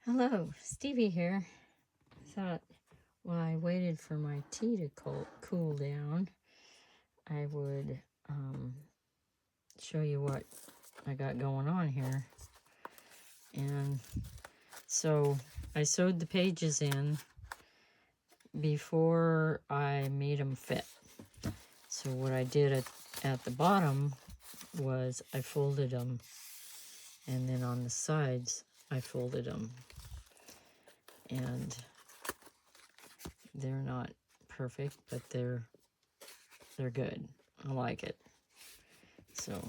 Hello, Stevie here. I thought while I waited for my tea to cool down, I would show you what I got going on here. And so I sewed the pages in before I made them fit. So what I did at the bottom was I folded them, and then on the sides I folded them. And they're not perfect, but they're good. I like it. So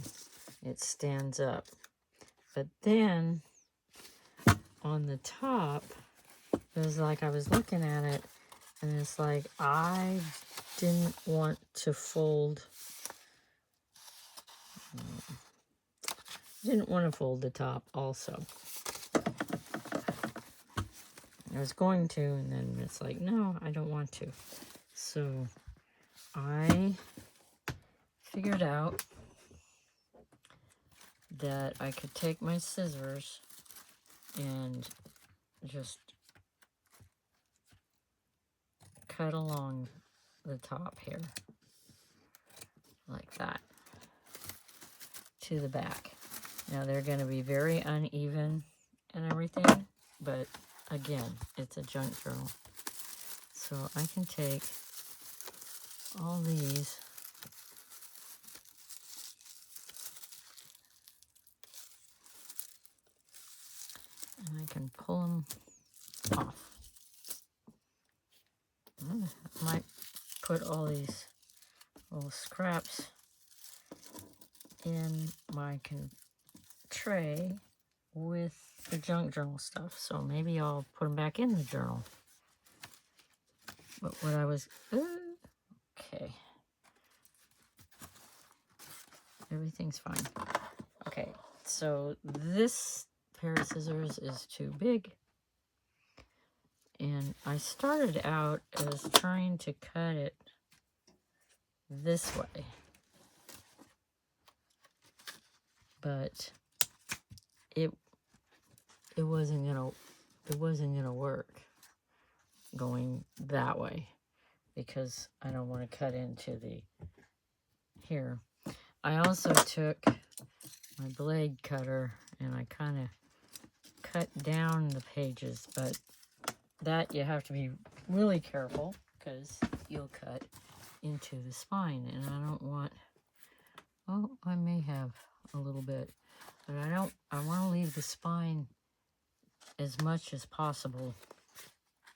it stands up. But then on the top, it was like I was looking at it, and it's like I didn't want to fold. Didn't want to fold the top also. I was going to, and then it's like, no, I don't want to. So I figured out that I could take my scissors and just cut along the top here, like that, to the back. Now they're going to be very uneven and everything, but again, it's a junk journal. So I can take all these and I can pull them off. I might put all these little scraps in my tray with the junk journal stuff. So maybe I'll put them back in the journal. But what I was... okay. Everything's fine. Okay, so this pair of scissors is too big. And I started out as trying to cut it this way. But it wasn't gonna work going that way, because I don't want to cut into the here. I also took my blade cutter and I kind of cut down the pages, but that you have to be really careful because you'll cut into the spine, and I don't want... oh, I may have a little bit, but I want to leave the spine as much as possible.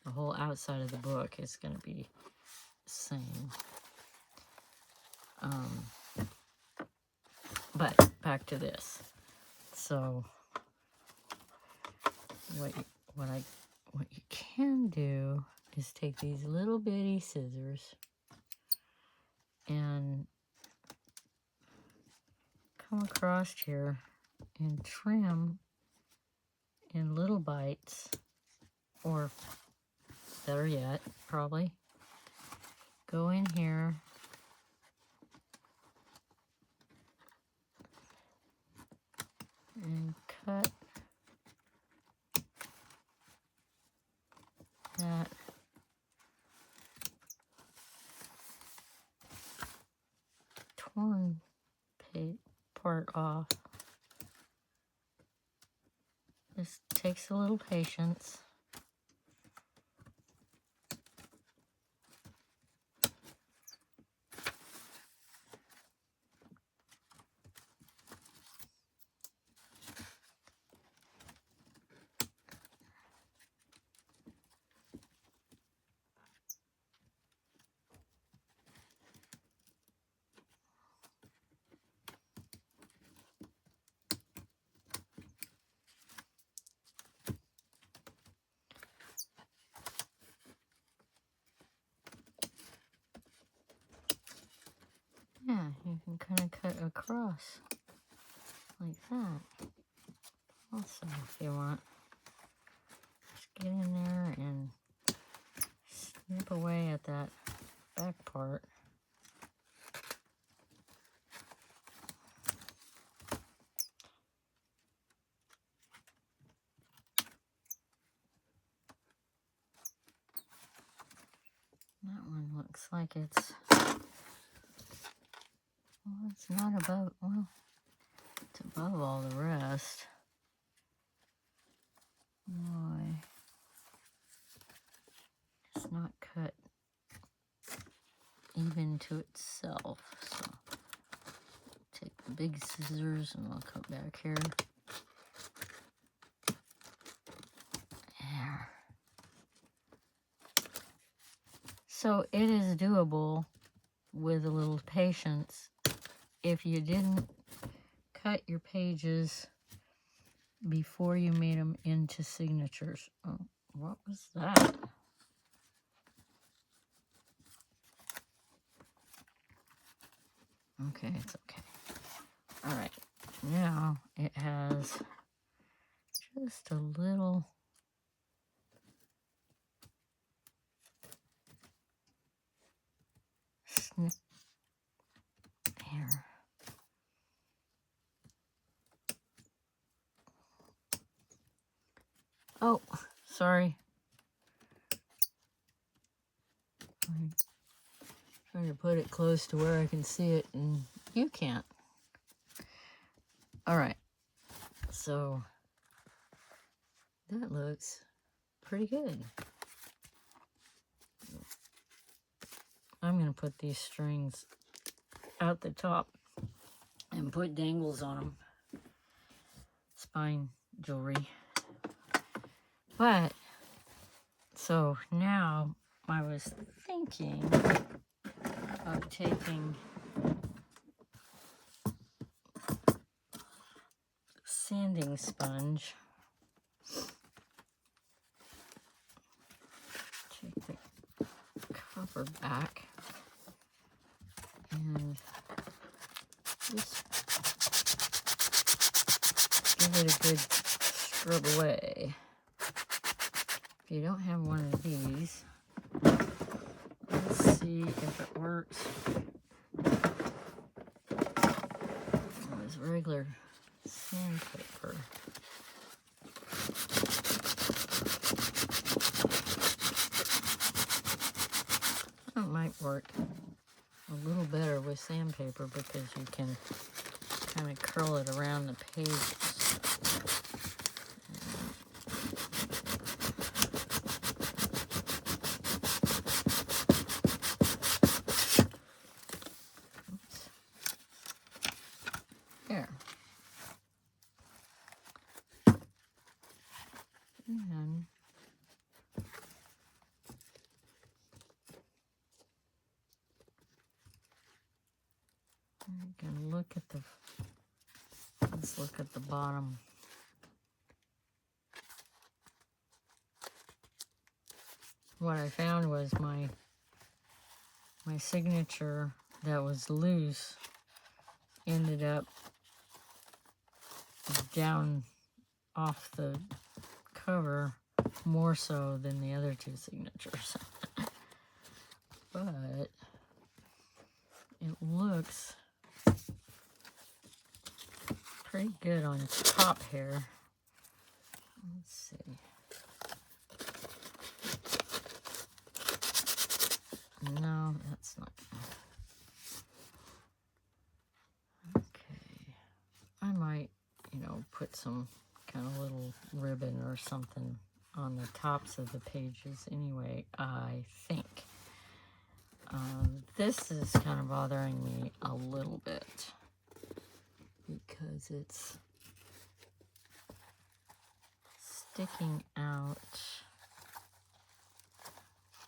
The whole outside of the book is going to be the same. But back to this. So what you can do is take these little bitty scissors and come across here and trim in little bites, or better yet, probably go in here and cut that torn part off. This takes a little patience. Yeah, you can kind of cut across like that also if you want. Just get in there and snip away at that back part. Looks like it's not above, well, it's above all the rest. Why? It's not cut even to itself. So take the big scissors and I'll cut back here. There. So it is doable with a little patience if you didn't cut your pages before you made them into signatures. Oh, what was that? Okay, it's okay. All right, now it has just a little snip here. Oh, sorry. I'm trying to put it close to where I can see it and you can't. All right, so that looks pretty good. I'm going to put these strings out the top and put dangles on them. Spine jewelry. But, so now I was thinking of taking sanding sponge, take the cover back, and just give it a good scrub away. If you don't have one of these, let's see if it works. It was regular sandpaper. It might work a little better with sandpaper because you can kind of curl it around the pages. There. And you can look at the, let's look at the bottom. What I found was my signature that was loose ended up down off the cover more so than the other two signatures. But it looks pretty good on top here. Let's see. No, that's not. Okay. I might, put some kind of little ribbon or something on the tops of the pages anyway, I think. This is kind of bothering me a little bit because it's sticking out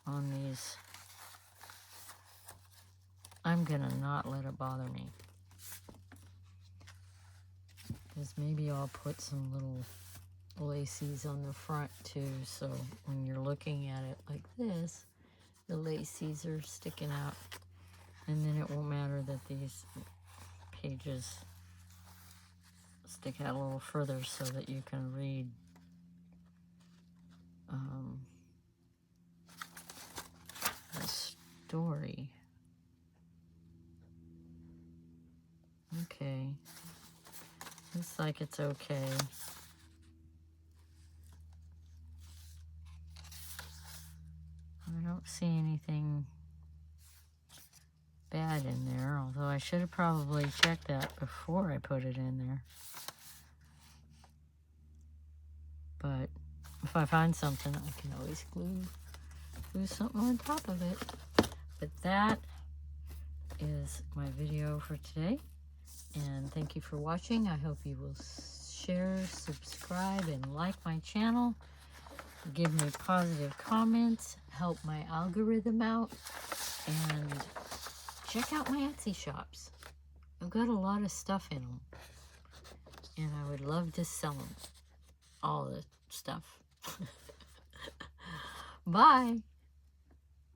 on these. I'm gonna not let it bother me. Because maybe I'll put some little laces on the front too, so when you're looking at it like this, the laces are sticking out, and then it won't matter that these pages stick out a little further so that you can read the story. Okay. Looks like it's okay. I don't see anything bad in there, although I should have probably checked that before I put it in there. But if I find something, I can always glue something on top of it. But that is my video for today. And thank you for watching. I hope you will share, subscribe, and like my channel. Give me positive comments. Help my algorithm out. And check out my Etsy shops. I've got a lot of stuff in them. And I would love to sell them. All the stuff. Bye.